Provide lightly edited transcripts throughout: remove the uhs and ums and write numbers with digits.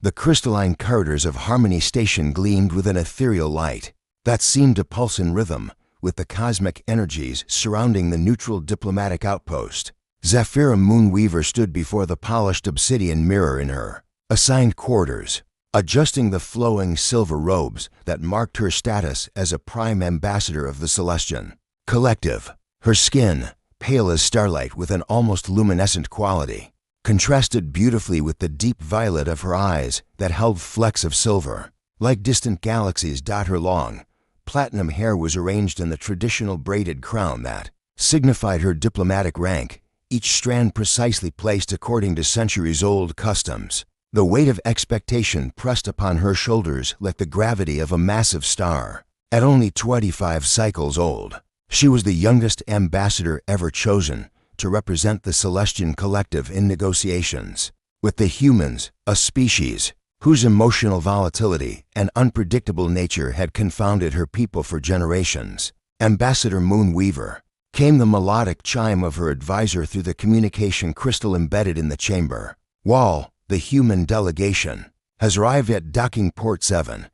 The crystalline corridors of Harmony Station gleamed with an ethereal light that seemed to pulse in rhythm with the cosmic energies surrounding the neutral diplomatic outpost. Zephyra Moonweaver stood before the polished obsidian mirror in her assigned quarters, adjusting the flowing silver robes that marked her status as a prime ambassador of the Celestian Collective. Her skin, pale as starlight with an almost luminescent quality, contrasted beautifully with the deep violet of her eyes that held flecks of silver. Like distant galaxies, her long, platinum hair was arranged in the traditional braided crown that signified her diplomatic rank, each strand precisely placed according to centuries-old customs. The weight of expectation pressed upon her shoulders like the gravity of a massive star. At only 25 cycles old, she was the youngest ambassador ever chosen to represent the Celestian Collective in negotiations with the humans, a species whose emotional volatility and unpredictable nature had confounded her people for generations. Ambassador Moonweaver, came the melodic chime of her advisor through the communication crystal embedded in the chamber. Wall, the human delegation, has arrived at docking port 7.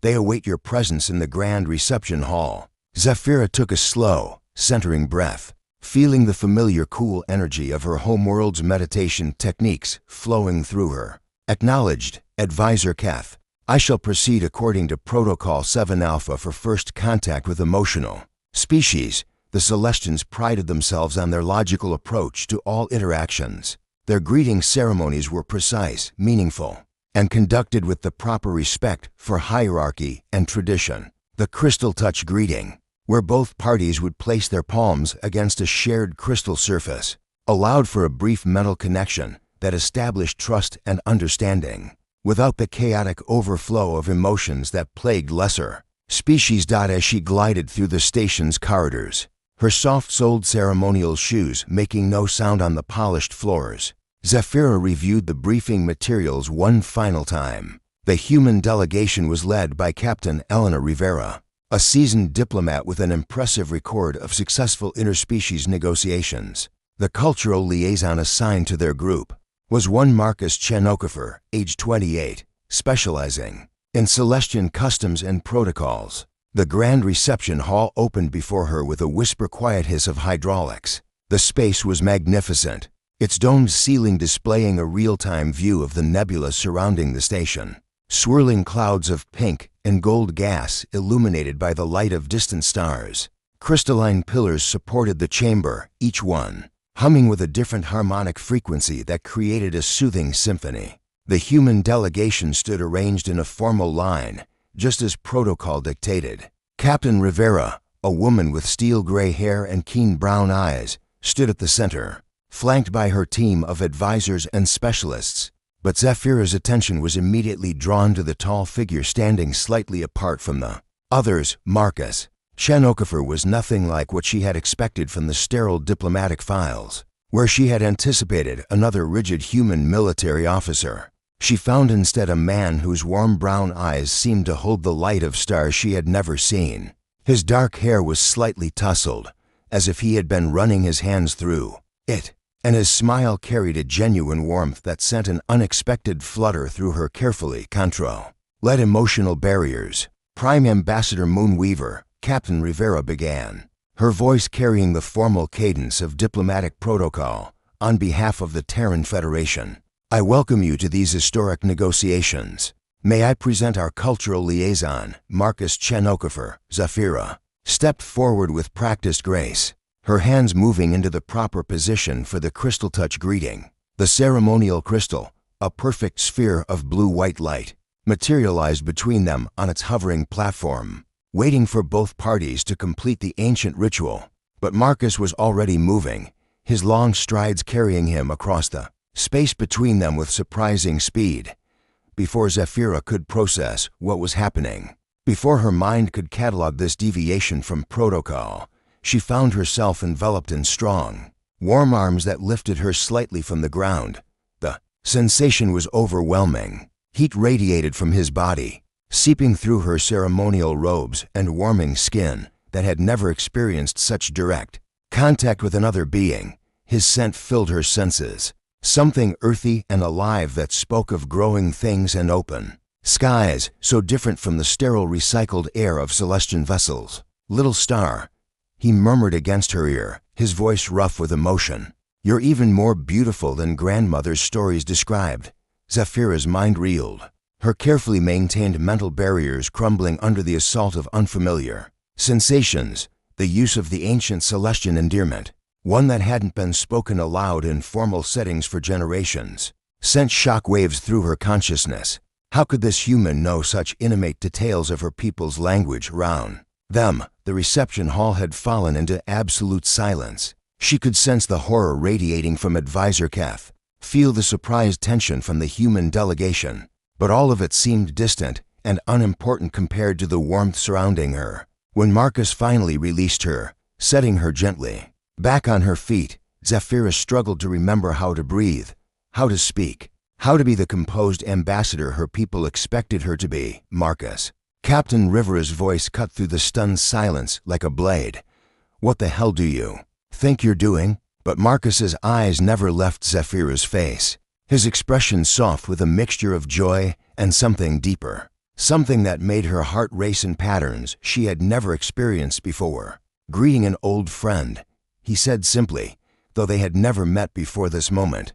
They await your presence in the grand reception hall. Zephyra took a slow, centering breath, feeling the familiar cool energy of her homeworld's meditation techniques flowing through her. Acknowledged, Advisor Keth. I shall proceed according to Protocol 7 Alpha for first contact with emotional species. The Celestians prided themselves on their logical approach to all interactions. Their greeting ceremonies were precise, meaningful, and conducted with the proper respect for hierarchy and tradition. The crystal touch greeting, where both parties would place their palms against a shared crystal surface, allowed for a brief mental connection that established trust and understanding, without the chaotic overflow of emotions that plagued lesser species. As she glided through the station's corridors, her soft-soled ceremonial shoes making no sound on the polished floors, Zephyra reviewed the briefing materials one final time. The human delegation was led by Captain Elena Rivera, a seasoned diplomat with an impressive record of successful interspecies negotiations. The cultural liaison assigned to their group was one Marcus Chenokafer, age 28, specializing in Celestian customs and protocols. The grand reception hall opened before her with a whisper-quiet hiss of hydraulics. The space was magnificent, its domed ceiling displaying a real-time view of the nebula surrounding the station. Swirling clouds of pink and gold gas illuminated by the light of distant stars. Crystalline pillars supported the chamber, each one humming with a different harmonic frequency that created a soothing symphony. The human delegation stood arranged in a formal line, just as protocol dictated. Captain Rivera, a woman with steel-gray hair and keen brown eyes, stood at the center, flanked by her team of advisors and specialists. But Zephyra's attention was immediately drawn to the tall figure standing slightly apart from the others. Marcus Chenokafer was nothing like what she had expected from the sterile diplomatic files, where she had anticipated another rigid human military officer. She found instead a man whose warm brown eyes seemed to hold the light of stars she had never seen. His dark hair was slightly tousled, as if he had been running his hands through it, and his smile carried a genuine warmth that sent an unexpected flutter through her carefully control-led emotional barriers. Prime Ambassador Moonweaver, Captain Rivera began, her voice carrying the formal cadence of diplomatic protocol. On behalf of the Terran Federation, I welcome you to these historic negotiations. May I present our cultural liaison, Marcus Chenokafer. Zephyra stepped forward with practiced grace, her hands moving into the proper position for the crystal touch greeting. The ceremonial crystal, a perfect sphere of blue-white light, materialized between them on its hovering platform, waiting for both parties to complete the ancient ritual. But Marcus was already moving, his long strides carrying him across the space between them with surprising speed. Before Zephyra could process what was happening, before her mind could catalog this deviation from protocol, she found herself enveloped in strong, warm arms that lifted her slightly from the ground. The sensation was overwhelming. Heat radiated from his body, seeping through her ceremonial robes and warming skin that had never experienced such direct contact with another being. His scent filled her senses, something earthy and alive that spoke of growing things and open skies, so different from the sterile recycled air of Celestian vessels. "Little star," he murmured against her ear, his voice rough with emotion. "You're even more beautiful than grandmother's stories described." Zephyra's mind reeled, her carefully maintained mental barriers crumbling under the assault of unfamiliar sensations, the use of the ancient Celestian endearment, one that hadn't been spoken aloud in formal settings for generations, sent shockwaves through her consciousness. How could this human know such intimate details of her people's language around them? The reception hall had fallen into absolute silence. She could sense the horror radiating from Advisor Keth, feel the surprised tension from the human delegation, but all of it seemed distant and unimportant compared to the warmth surrounding her. When Marcus finally released her, setting her gently back on her feet, Zephyra struggled to remember how to breathe, how to speak, how to be the composed ambassador her people expected her to be. "Marcus." Captain Rivera's voice cut through the stunned silence like a blade. "What the hell do you think you're doing?" But Marcus's eyes never left Zephyra's face, his expression soft with a mixture of joy and something deeper, something that made her heart race in patterns she had never experienced before. "Greeting an old friend," he said simply, though they had never met before this moment.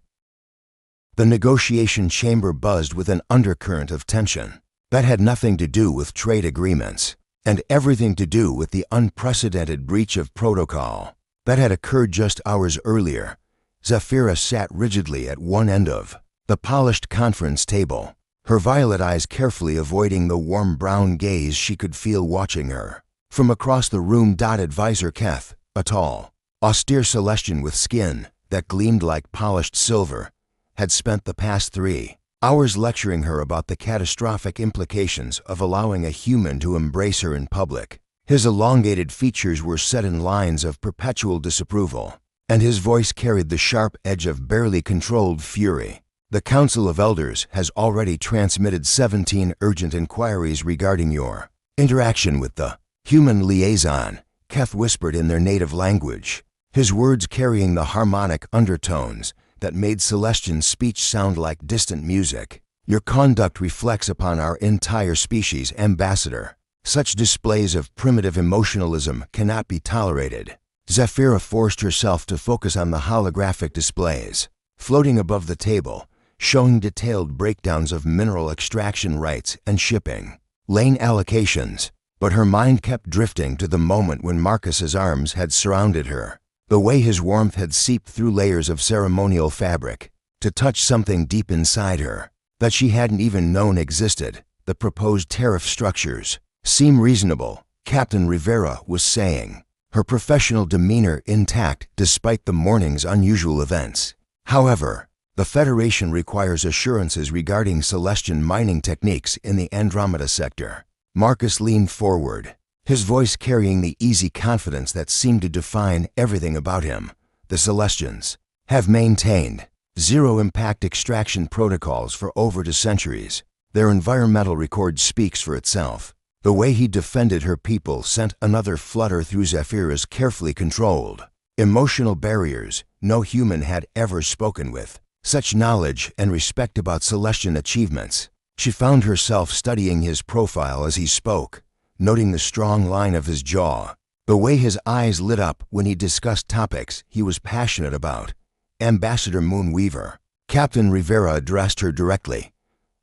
The negotiation chamber buzzed with an undercurrent of tension that had nothing to do with trade agreements and everything to do with the unprecedented breach of protocol that had occurred just hours earlier. Zephyra sat rigidly at one end of the polished conference table, her violet eyes carefully avoiding the warm brown gaze she could feel watching her. From across the room, Advisor Keth, a tall, austere Celestian with skin that gleamed like polished silver, had spent the past 3 hours lecturing her about the catastrophic implications of allowing a human to embrace her in public. His elongated features were set in lines of perpetual disapproval, and his voice carried the sharp edge of barely controlled fury. "The Council of Elders has already transmitted 17 urgent inquiries regarding your interaction with the human liaison," Keth whispered in their native language, his words carrying the harmonic undertones that made Celestian speech sound like distant music. "Your conduct reflects upon our entire species, Ambassador. Such displays of primitive emotionalism cannot be tolerated." Zephyra forced herself to focus on the holographic displays floating above the table, showing detailed breakdowns of mineral extraction rights and shipping lane allocations, but her mind kept drifting to the moment when Marcus's arms had surrounded her, the way his warmth had seeped through layers of ceremonial fabric to touch something deep inside her that she hadn't even known existed. "The proposed tariff structures seem reasonable," Captain Rivera was saying, her professional demeanor intact despite the morning's unusual events. "However, the Federation requires assurances regarding Celestian mining techniques in the Andromeda sector." Marcus leaned forward, his voice carrying the easy confidence that seemed to define everything about him. "The Celestians have maintained zero-impact extraction protocols for over 2 centuries. Their environmental record speaks for itself." The way he defended her people sent another flutter through Zephyra's carefully controlled emotional barriers. No human had ever spoken with such knowledge and respect about Celestian achievements. She found herself studying his profile as he spoke, noting the strong line of his jaw, the way his eyes lit up when he discussed topics he was passionate about. "Ambassador Moonweaver," Captain Rivera addressed her directly,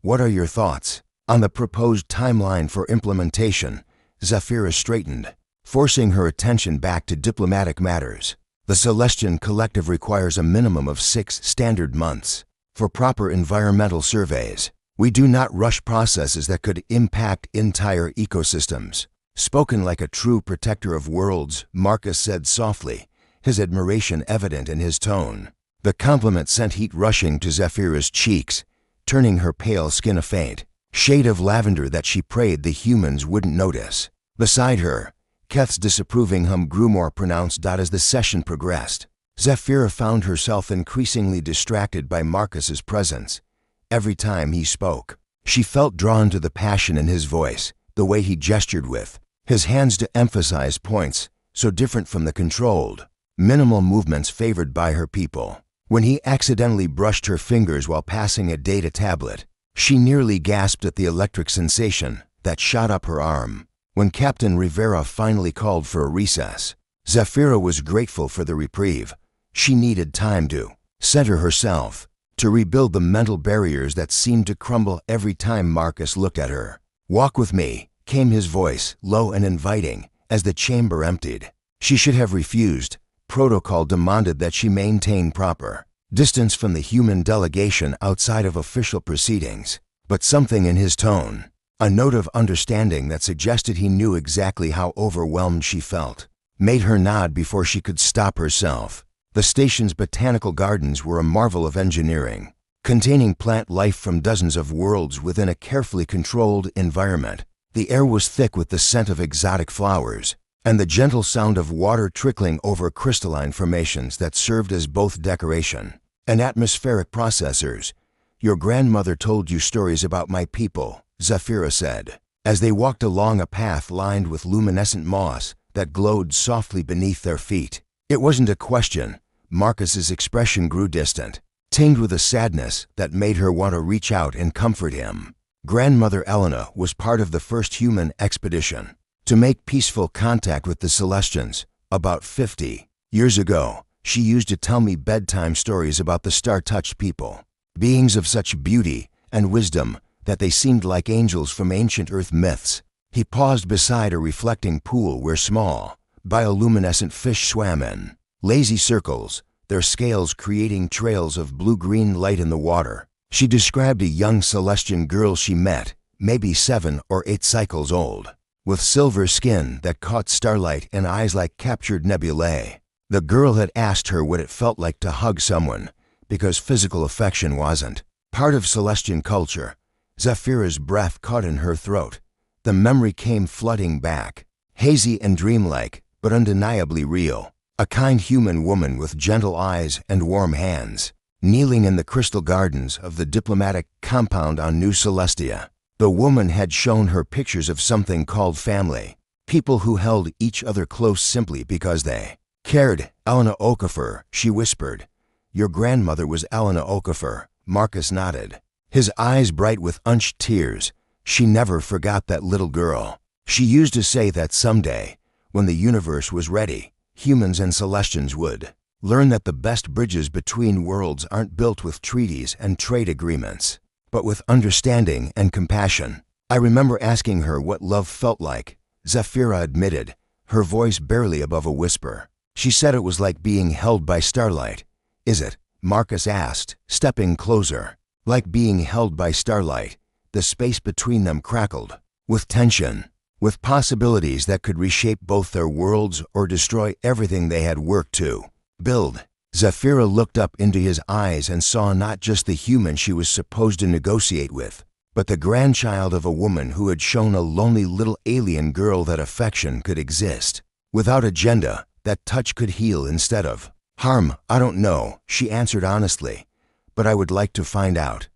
"what are your thoughts on the proposed timeline for implementation?" Zephyra straightened, forcing her attention back to diplomatic matters. "The Celestian Collective requires a minimum of 6 standard months for proper environmental surveys. We do not rush processes that could impact entire ecosystems." Spoken like a true protector of worlds, Marcus said softly, his admiration evident in his tone. The compliment sent heat rushing to Zephyra's cheeks, turning her pale skin a faint shade of lavender that she prayed the humans wouldn't notice. Beside her, Keth's disapproving hum grew more pronounced. As the session progressed, Zephyra found herself increasingly distracted by Marcus's presence. Every time he spoke, she felt drawn to the passion in his voice, the way he gestured with his hands to emphasize points so different from the controlled, minimal movements favored by her people. When he accidentally brushed her fingers while passing a data tablet, she nearly gasped at the electric sensation that shot up her arm. When Captain Rivera finally called for a recess, Zafira was grateful for the reprieve. She needed time to center herself, to rebuild the mental barriers that seemed to crumble every time Marcus looked at her. "Walk with me," came his voice, low and inviting, as the chamber emptied. She should have refused. Protocol demanded that she maintain proper distance from the human delegation outside of official proceedings. But something in his tone, a note of understanding that suggested he knew exactly how overwhelmed she felt, made her nod before she could stop herself. The station's botanical gardens were a marvel of engineering, containing plant life from dozens of worlds within a carefully controlled environment. The air was thick with the scent of exotic flowers, and the gentle sound of water trickling over crystalline formations that served as both decoration and atmospheric processors. "Your grandmother told you stories about my people," Zafira said, as they walked along a path lined with luminescent moss that glowed softly beneath their feet. It wasn't a question. Marcus's expression grew distant, tinged with a sadness that made her want to reach out and comfort him. Grandmother Elena was part of the first human expedition to make peaceful contact with the Celestians. About 50 years ago, she used to tell me bedtime stories about the star-touched people, beings of such beauty and wisdom that they seemed like angels from ancient Earth myths. He paused beside a reflecting pool where small, bioluminescent fish swam in lazy circles, their scales creating trails of blue-green light in the water. She described a young Celestian girl she met, maybe 7 or 8 cycles old, with silver skin that caught starlight and eyes like captured nebulae. The girl had asked her what it felt like to hug someone, because physical affection wasn't part of Celestian culture. Zafira's breath caught in her throat. The memory came flooding back, hazy and dreamlike, but undeniably real. A kind human woman with gentle eyes and warm hands, kneeling in the crystal gardens of the diplomatic compound on New Celestia. The woman had shown her pictures of something called family, people who held each other close simply because they cared. "Elena Okafor," she whispered. "Your grandmother was Elena Okafor." Marcus nodded, his eyes bright with unshed tears. She never forgot that little girl. She used to say that someday, when the universe was ready, humans and Celestians would learn that the best bridges between worlds aren't built with treaties and trade agreements, but with understanding and compassion. "I remember asking her what love felt like," Zafira admitted, her voice barely above a whisper. "She said it was like being held by starlight." "Is it?" Marcus asked, stepping closer. "Like being held by starlight." The space between them crackled with tension, with possibilities that could reshape both their worlds or destroy everything they had worked to build. Zafira looked up into his eyes and saw not just the human she was supposed to negotiate with, but the grandchild of a woman who had shown a lonely little alien girl that affection could exist. Without agenda, that touch could heal instead of harm. "I don't know," she answered honestly, "but I would like to find out."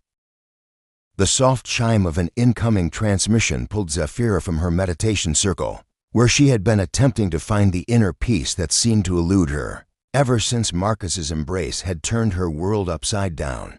The soft chime of an incoming transmission pulled Zafira from her meditation circle, where she had been attempting to find the inner peace that seemed to elude her. Ever since Marcus's embrace had turned her world upside down,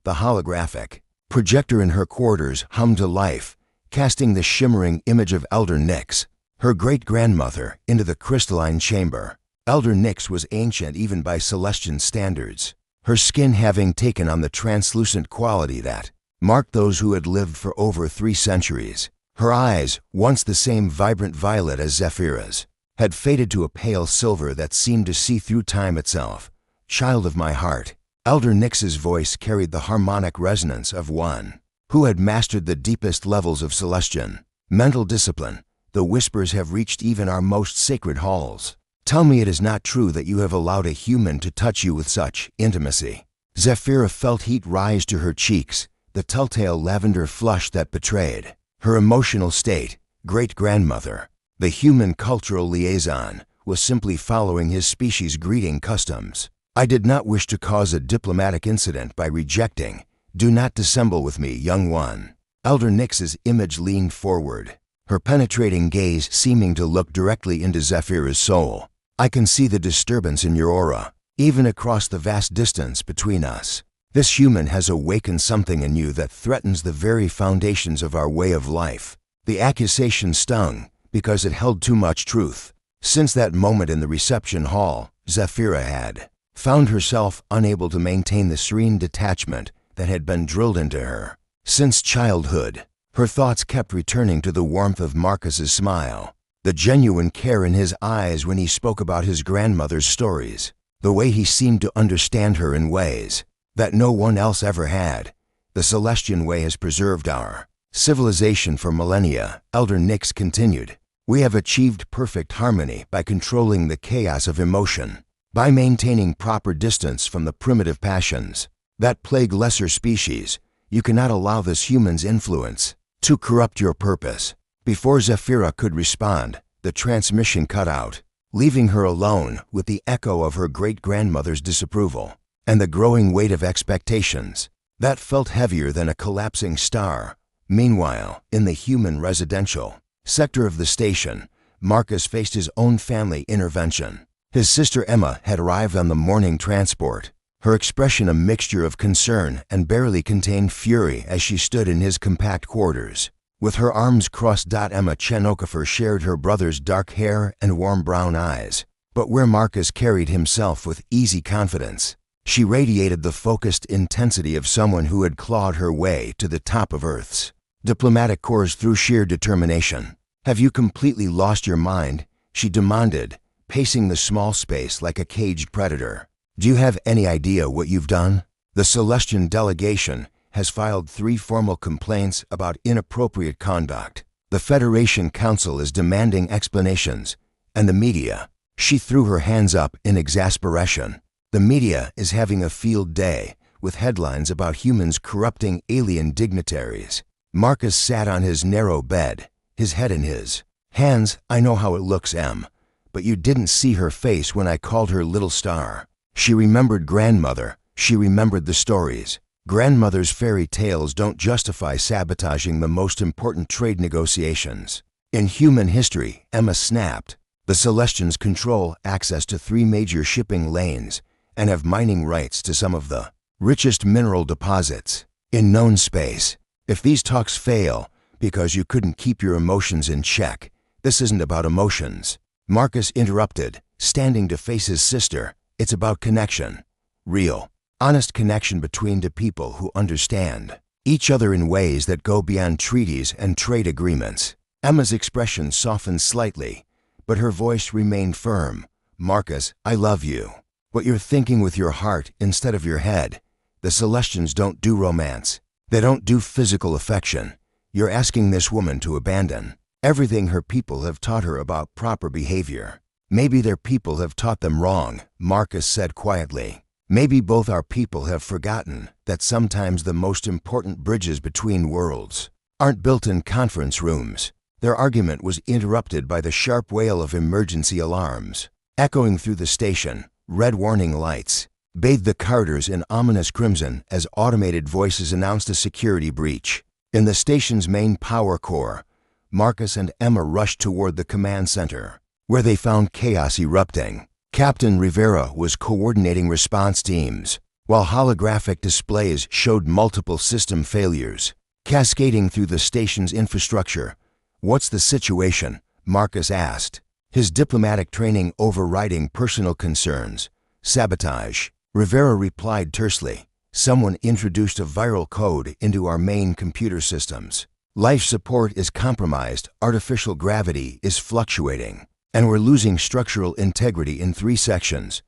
the holographic projector in her quarters hummed to life, casting the shimmering image of Elder Nyx, her great-grandmother, into the crystalline chamber. Elder Nyx was ancient even by Celestian standards, her skin having taken on the translucent quality that marked those who had lived for over 3 centuries. Her eyes, once the same vibrant violet as Zafira's, had faded to a pale silver that seemed to see through time itself. "Child of my heart," Elder Nyx's voice carried the harmonic resonance of one who had mastered the deepest levels of Celestian mental discipline. "The whispers have reached even our most sacred halls. Tell me it is not true that you have allowed a human to touch you with such intimacy." Zafira felt heat rise to her cheeks, the telltale lavender flush that betrayed her emotional state. Great-grandmother, the human cultural liaison, was simply following his species' greeting customs. "I did not wish to cause a diplomatic incident by rejecting. Do not dissemble with me, young one." Elder Nyx's image leaned forward, her penetrating gaze seeming to look directly into Zafira's soul. "I can see the disturbance in your aura. even across the vast distance between us. This human has awakened something in you that threatens the very foundations of our way of life. The accusation stung because it held too much truth. Since that moment in the reception hall, Zafira had found herself unable to maintain the serene detachment that had been drilled into her. Since childhood, her thoughts kept returning to the warmth of Marcus's smile, the genuine care in his eyes when he spoke about his grandmother's stories, the way he seemed to understand her in ways that no one else ever had. The Celestian way has preserved our civilization for millennia, Elder Nix continued. We have achieved perfect harmony by controlling the chaos of emotion, by maintaining proper distance from the primitive passions that plague lesser species. You cannot allow this human's influence to corrupt your purpose. Before Zafira could respond, the transmission cut out, leaving her alone with the echo of her great-grandmother's disapproval and the growing weight of expectations that felt heavier than a collapsing star. Meanwhile, in the human residential sector of the station, Marcus faced his own family intervention. His sister Emma had arrived on the morning transport, her expression a mixture of concern and barely contained fury as she stood in his compact quarters. With her arms crossed, Emma Chen Okafor shared her brother's dark hair and warm brown eyes, but where Marcus carried himself with easy confidence, she radiated the focused intensity of someone who had clawed her way to the top of Earth's diplomatic corps through sheer determination. Have you completely lost your mind? She demanded, pacing the small space like a caged predator. Do you have any idea what you've done? The Celestian delegation has filed 3 formal complaints about inappropriate conduct. The Federation Council is demanding explanations, and the media. She threw her hands up in exasperation. The media is having a field day with headlines about humans corrupting alien dignitaries. Marcus sat on his narrow bed, his head in his hands. I know how it looks, Em, but you didn't see her face when I called her little star. She remembered grandmother. She remembered the stories. Grandmother's fairy tales don't justify sabotaging the most important trade negotiations in human history. Emma snapped. The Celestians control access to 3 major shipping lanes and have mining rights to some of the richest mineral deposits in known space. If these talks fail because you couldn't keep your emotions in check, this isn't about emotions. Marcus interrupted, standing to face his sister. It's about connection. Real, honest connection between 2 people who understand each other in ways that go beyond treaties and trade agreements. Emma's expression softened slightly, but her voice remained firm. Marcus, I love you, but you're thinking with your heart instead of your head. The Celestians don't do romance. They don't do physical affection. You're asking this woman to abandon everything her people have taught her about proper behavior. Maybe their people have taught them wrong, Marcus said quietly. Maybe both our people have forgotten that sometimes the most important bridges between worlds aren't built in conference rooms. Their argument was interrupted by the sharp wail of emergency alarms. Echoing through the station, red warning lights bathed the corridors in ominous crimson as automated voices announced a security breach. In the station's main power core, Marcus and Emma rushed toward the command center, where they found chaos erupting. Captain Rivera was coordinating response teams, while holographic displays showed multiple system failures cascading through the station's infrastructure. What's the situation? Marcus asked, his diplomatic training overriding personal concerns. Sabotage, Rivera replied tersely. Someone introduced a viral code into our main computer systems. Life support is compromised, artificial gravity is fluctuating, and we're losing structural integrity in 3 sections.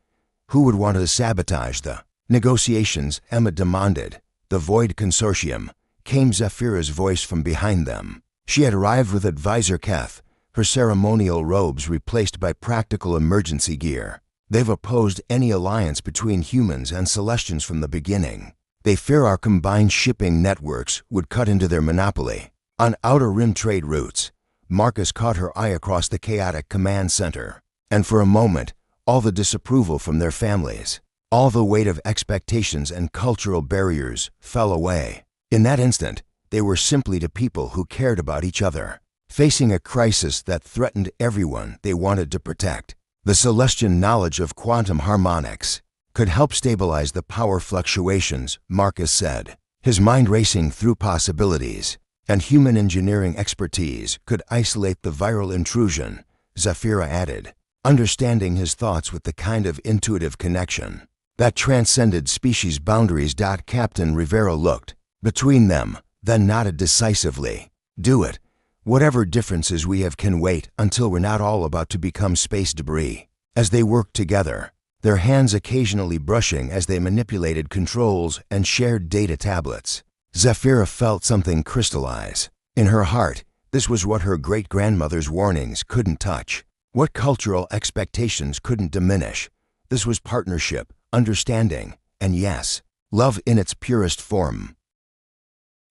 Who would want to sabotage the negotiations? Emma demanded. The Void Consortium, came Zafira's voice from behind them. She had arrived with Advisor Keth, her ceremonial robes replaced by practical emergency gear. They've opposed any alliance between humans and Celestians from the beginning. They fear our combined shipping networks would cut into their monopoly on outer rim trade routes. Marcus caught her eye across the chaotic command center, and for a moment, all the disapproval from their families, all the weight of expectations and cultural barriers fell away. In that instant, they were simply 2 people who cared about each other, facing a crisis that threatened everyone they wanted to protect. The Celestian knowledge of quantum harmonics could help stabilize the power fluctuations, Marcus said. His mind racing through possibilities. And human engineering expertise could isolate the viral intrusion, Zafira added, understanding his thoughts with the kind of intuitive connection that transcended species boundaries. Captain Rivera looked between them, then nodded decisively. Do it. Whatever differences we have can wait until we're not all about to become space debris. As they worked together, their hands occasionally brushing as they manipulated controls and shared data tablets, Zafira felt something crystallize. In her heart, this was what her great-grandmother's warnings couldn't touch, what cultural expectations couldn't diminish. This was partnership, understanding, and yes, love in its purest form.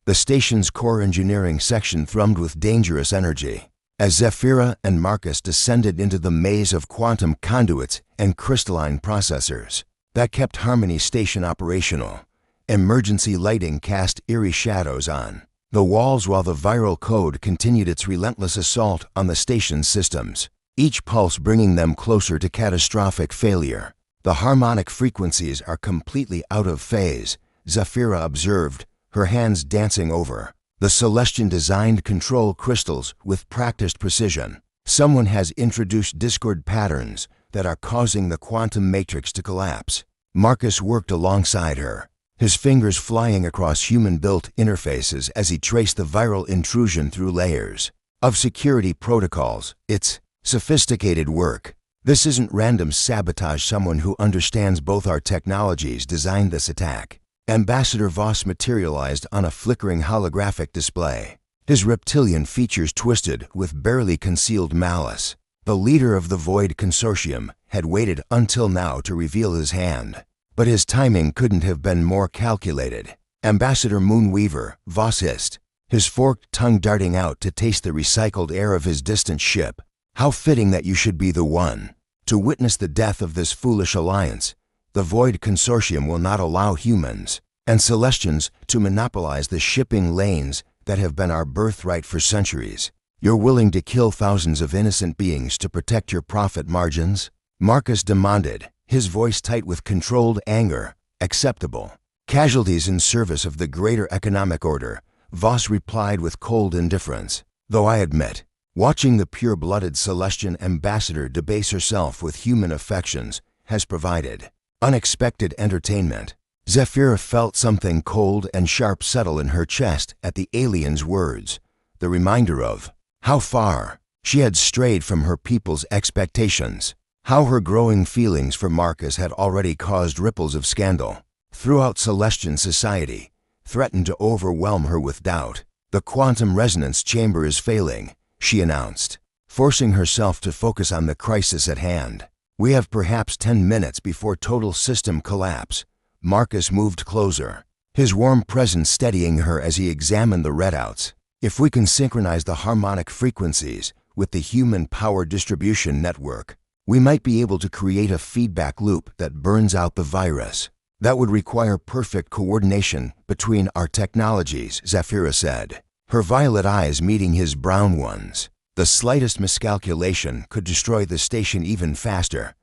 The station's core engineering section thrummed with dangerous energy as Zafira and Marcus descended into the maze of quantum conduits and crystalline processors that kept Harmony Station operational. Emergency lighting cast eerie shadows on the walls while the viral code continued its relentless assault on the station's systems, each pulse bringing them closer to catastrophic failure. The harmonic frequencies are completely out of phase, Zafira observed, her hands dancing over the Celestian-designed control crystals with practiced precision. Someone has introduced discord patterns that are causing the quantum matrix to collapse. Marcus worked alongside her, his fingers flying across human-built interfaces as he traced the viral intrusion through layers of security protocols. It's sophisticated work. This isn't random sabotage. Someone who understands both our technologies designed this attack. Ambassador Voss materialized on a flickering holographic display, his reptilian features twisted with barely concealed malice. The leader of the Void Consortium had waited until now to reveal his hand, but his timing couldn't have been more calculated. Ambassador Moonweaver, Voss hissed, his forked tongue darting out to taste the recycled air of his distant ship. How fitting that you should be the one to witness the death of this foolish alliance. The Void Consortium will not allow humans and Celestians to monopolize the shipping lanes that have been our birthright for centuries. You're willing to kill thousands of innocent beings to protect your profit margins? Marcus demanded, his voice tight with controlled anger. Acceptable. Casualties in service of the greater economic order, Voss replied with cold indifference. Though I admit, watching the pure-blooded Celestian ambassador debase herself with human affections has provided unexpected entertainment. Zafira felt something cold and sharp settle in her chest at the alien's words, the reminder of how far she had strayed from her people's expectations, how her growing feelings for Marcus had already caused ripples of scandal throughout Celestian society, threatened to overwhelm her with doubt. The quantum resonance chamber is failing, she announced, forcing herself to focus on the crisis at hand. We have perhaps 10 minutes before total system collapse. Marcus moved closer, his warm presence steadying her as he examined the readouts. If we can synchronize the harmonic frequencies with the human power distribution network, we might be able to create a feedback loop that burns out the virus. That would require perfect coordination between our technologies, Zafira said, her violet eyes meeting his brown ones. The slightest miscalculation could destroy the station even faster.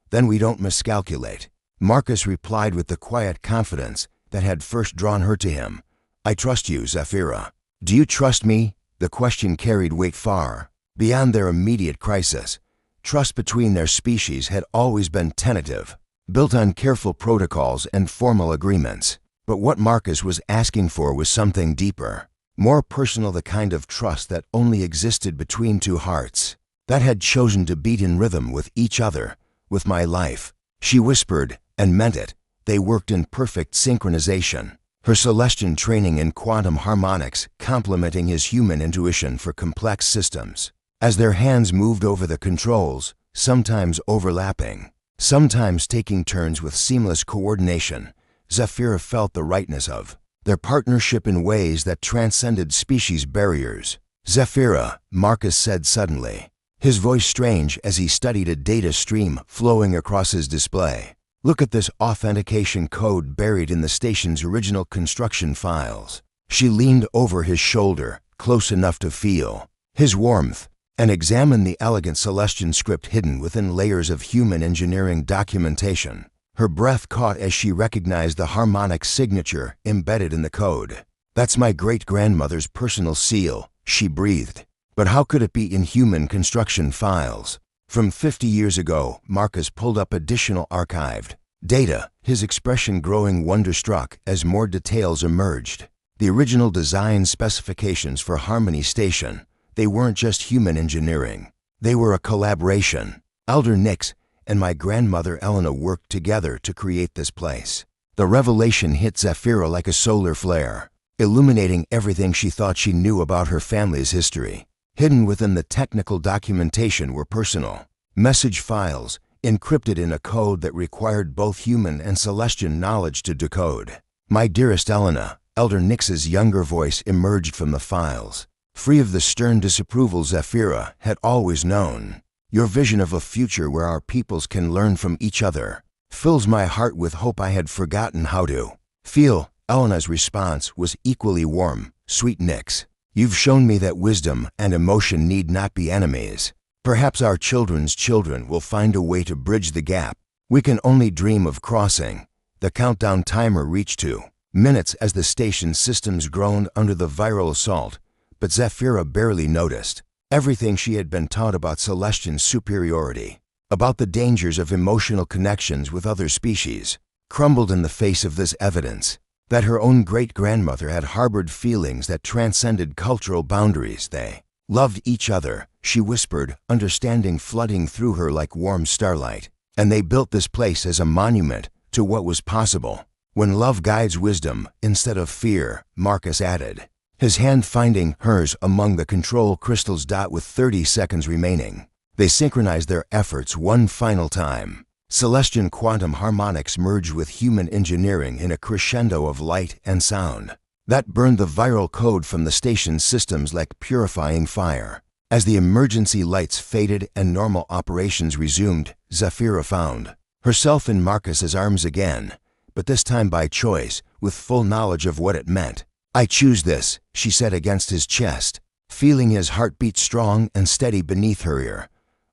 Then we don't miscalculate, Marcus replied with the quiet confidence that had first drawn her to him. I trust you, Zafira. Do you trust me? The question carried weight far beyond their immediate crisis. Trust between their species had always been tentative, built on careful protocols and formal agreements. But what Marcus was asking for was something deeper, more personal, the kind of trust that only existed between two hearts that had chosen to beat in rhythm with each other. With my life, she whispered, and meant it. They worked in perfect synchronization, her Celestian training in quantum harmonics complementing his human intuition for complex systems. As their hands moved over the controls, sometimes overlapping, sometimes taking turns with seamless coordination, Zafira felt the rightness of their partnership in ways that transcended species barriers. Zafira, Marcus said suddenly, his voice strange as he studied a data stream flowing across his display. Look at this authentication code buried in the station's original construction files. She leaned over his shoulder, close enough to feel his warmth, and examined the elegant Celestian script hidden within layers of human engineering documentation. Her breath caught as she recognized the harmonic signature embedded in the code. "That's my great-grandmother's personal seal," she breathed. But how could it be in human construction files? From 50 years ago, Marcus pulled up additional archived data, his expression growing wonderstruck as more details emerged. The original design specifications for Harmony Station, they weren't just human engineering. They were a collaboration. Elder Nix and my grandmother Elena worked together to create this place. The revelation hit Zafira like a solar flare, illuminating everything she thought she knew about her family's history. Hidden within the technical documentation were personal message files, encrypted in a code that required both human and Celestian knowledge to decode. "My dearest Elena," Elder Nix's younger voice emerged from the files, free of the stern disapproval Zafira had always known. "Your vision of a future where our peoples can learn from each other fills my heart with hope I had forgotten how to feel." Elena's response was equally warm. "Sweet Nix, you've shown me that wisdom and emotion need not be enemies. Perhaps our children's children will find a way to bridge the gap we can only dream of crossing." The countdown timer reached 2 minutes as the station's systems groaned under the viral assault, but Zafira barely noticed. Everything she had been taught about Celestian superiority, about the dangers of emotional connections with other species, crumbled in the face of this evidence that her own great-grandmother had harbored feelings that transcended cultural boundaries. "They loved each other," she whispered, understanding flooding through her like warm starlight. "And they built this place as a monument to what was possible. When love guides wisdom instead of fear," Marcus added, his hand finding hers among the control crystals. With 30 seconds remaining, they synchronized their efforts one final time. Celestian quantum harmonics merged with human engineering in a crescendo of light and sound that burned the viral code from the station's systems like purifying fire. As the emergency lights faded and normal operations resumed, Zafira found herself in Marcus's arms again, but this time by choice, with full knowledge of what it meant. "I choose this," she said against his chest, feeling his heartbeat strong and steady beneath her ear.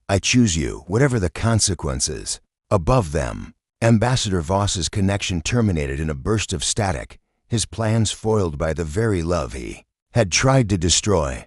"I choose you, whatever the consequences." Above them, Ambassador Voss's connection terminated in a burst of static, his plans foiled by the very love he had tried to destroy.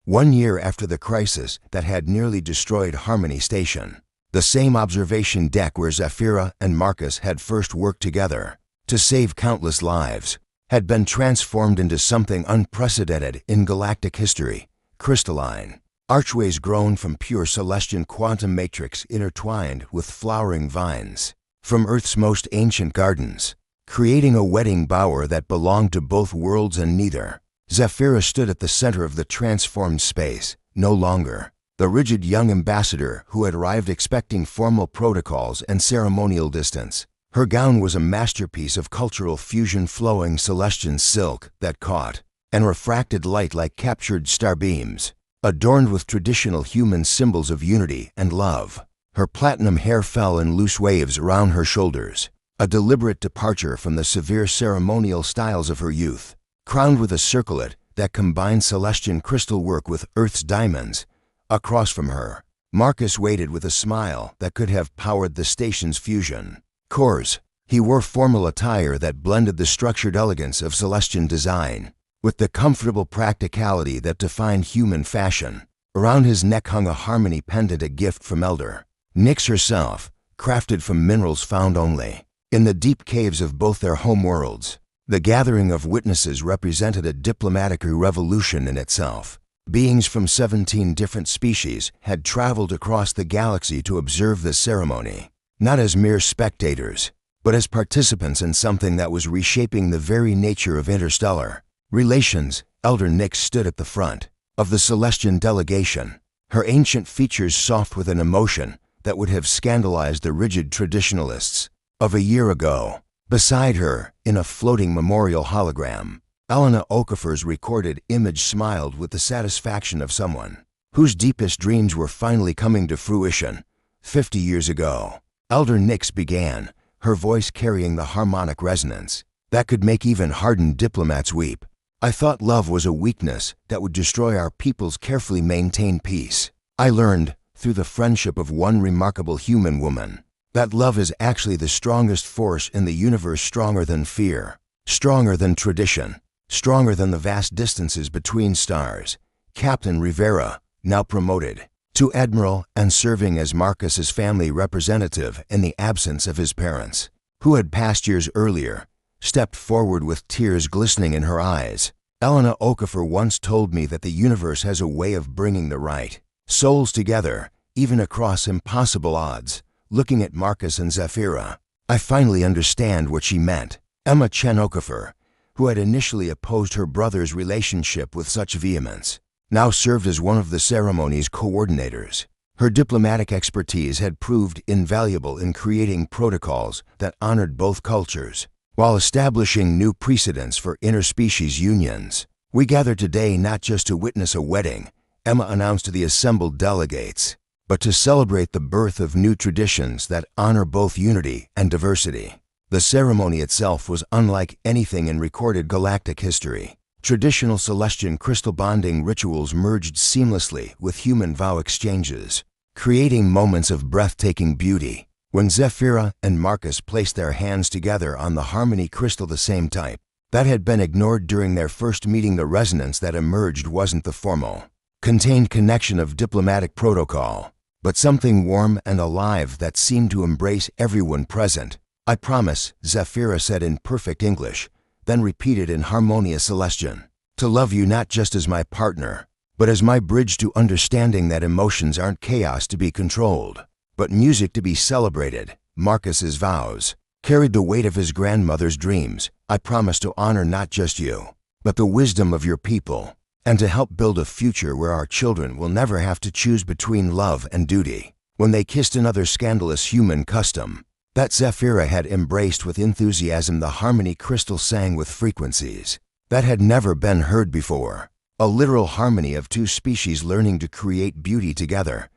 1 year after the crisis that had nearly destroyed Harmony Station, the same observation deck where Zafira and Marcus had first worked together to save countless lives had been transformed into something unprecedented in galactic history. Crystalline archways grown from pure Celestian quantum matrix intertwined with flowering vines from Earth's most ancient gardens, creating a wedding bower that belonged to both worlds and neither. Zafira stood at the center of the transformed space, no longer the rigid young ambassador who had arrived expecting formal protocols and ceremonial distance. Her gown was a masterpiece of cultural fusion, flowing Celestian silk that caught and refracted light like captured starbeams, adorned with traditional human symbols of unity and love. Her platinum hair fell in loose waves around her shoulders, a deliberate departure from the severe ceremonial styles of her youth. Crowned with a circlet that combined Celestian crystal work with Earth's diamonds, across from her, Marcus waited with a smile that could have powered the station's fusion cores. He wore formal attire that blended the structured elegance of Celestian design with the comfortable practicality that defined human fashion. Around his neck hung a Harmony pendant, a gift from Elder Nix herself, crafted from minerals found only in the deep caves of both their home worlds. The gathering of witnesses represented a diplomatic revolution in itself. Beings from 17 different species had traveled across the galaxy to observe the ceremony, not as mere spectators, but as participants in something that was reshaping the very nature of interstellar relations. Elder Nix stood at the front of the Celestian delegation, her ancient features soft with an emotion that would have scandalized the rigid traditionalists of a year ago. Beside her, in a floating memorial hologram, Elena Okafor's recorded image smiled with the satisfaction of someone whose deepest dreams were finally coming to fruition. 50 years ago, Elder Nix began, her voice carrying the harmonic resonance that could make even hardened diplomats weep. "I thought love was a weakness that would destroy our people's carefully maintained peace. I learned, through the friendship of one remarkable human woman, That love is actually the strongest force in the universe, stronger than fear, stronger than tradition, stronger than the vast distances between stars. Captain Rivera, now promoted to admiral and serving as Marcus's family representative in the absence of his parents, who had passed years earlier, stepped forward with tears glistening in her eyes. Elena Okafor once told me that the universe has a way of bringing the right souls together, even across impossible odds. Looking at Marcus and Zafira, I finally understand what she meant. Emma Chen Okafor, who had initially opposed her brother's relationship with such vehemence, now served as one of the ceremony's coordinators. Her diplomatic expertise had proved invaluable in creating protocols that honored both cultures, while establishing new precedents for interspecies unions. We gather today not just to witness a wedding, Emma announced to the assembled delegates, but to celebrate the birth of new traditions that honor both unity and diversity. The ceremony itself was unlike anything in recorded galactic history. Traditional Celestian crystal bonding rituals merged seamlessly with human vow exchanges, creating moments of breathtaking beauty. When Zafira and Marcus placed their hands together on the harmony crystal, the same type that had been ignored during their first meeting, the resonance that emerged wasn't the formal, contained connection of diplomatic protocol, but something warm and alive that seemed to embrace everyone present. "I promise," Zafira said in perfect English, then repeated in harmonious Celestian, "to love you not just as my partner, but as my bridge to understanding that emotions aren't chaos to be controlled, but music to be celebrated." Marcus's vows carried the weight of his grandmother's dreams. "I promise to honor not just you, but the wisdom of your people, and to help build a future where our children will never have to choose between love and duty." When they kissed, another scandalous human custom that Zafira had embraced with enthusiasm, the harmony crystal sang with frequencies that had never been heard before, a literal harmony of two species learning to create beauty together.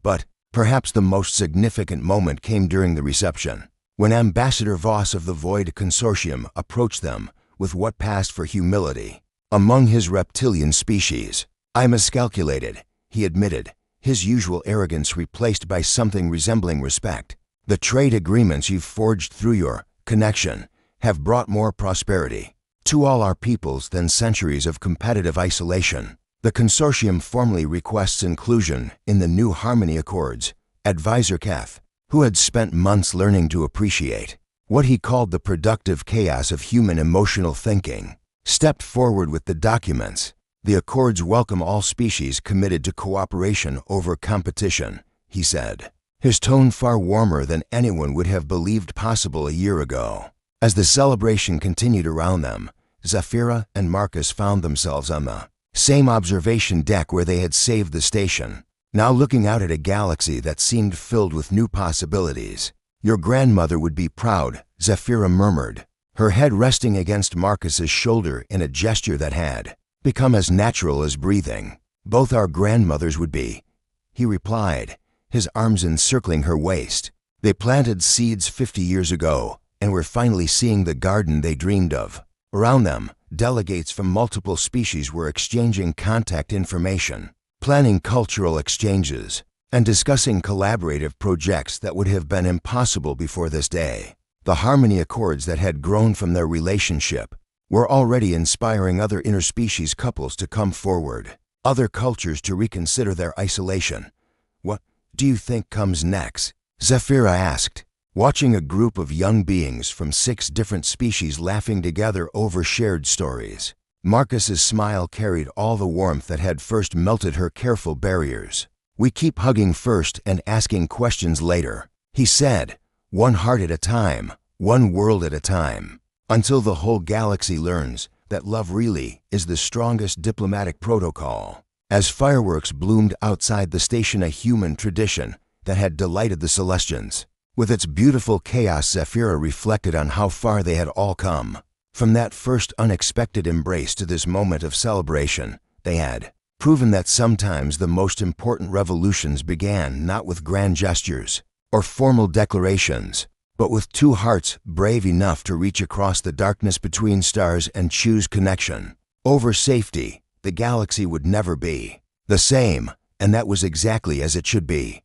But perhaps the most significant moment came during the reception, when Ambassador Voss of the Void Consortium approached them with what passed for humility. Among his reptilian species, "I miscalculated," he admitted, his usual arrogance replaced by something resembling respect. "The trade agreements you've forged through your connection have brought more prosperity to all our peoples than centuries of competitive isolation. The consortium formally requests inclusion in the new Harmony Accords." Advisor Keth, who had spent months learning to appreciate what he called the productive chaos of human emotional thinking, stepped forward with the documents. "The Accords welcome all species committed to cooperation over competition," he said, his tone far warmer than anyone would have believed possible a year ago. As the celebration continued around them, Zafira and Marcus found themselves on the same observation deck where they had saved the station, now looking out at a galaxy that seemed filled with new possibilities. "Your grandmother would be proud," Zafira murmured, her head resting against Marcus's shoulder in a gesture that had become as natural as breathing. "Both our grandmothers would be," he replied, his arms encircling her waist. "They planted seeds 50 years ago, and were finally seeing the garden they dreamed of." Around them, delegates from multiple species were exchanging contact information, planning cultural exchanges, and discussing collaborative projects that would have been impossible before this day. The Harmony Accords that had grown from their relationship were already inspiring other interspecies couples to come forward, other cultures to reconsider their isolation. "What do you think comes next?" Zafira asked, watching a group of young beings from 6 different species laughing together over shared stories. Marcus's smile carried all the warmth that had first melted her careful barriers. "We keep hugging first and asking questions later," he said, "one heart at a time, one world at a time, until the whole galaxy learns that love really is the strongest diplomatic protocol." As fireworks bloomed outside the station, a human tradition that had delighted the Celestians. With its beautiful chaos, Zafira reflected on how far they had all come. From that first unexpected embrace to this moment of celebration, they had proven that sometimes the most important revolutions began not with grand gestures or formal declarations, but with two hearts brave enough to reach across the darkness between stars and choose connection over safety. The galaxy would never be the same, and that was exactly as it should be.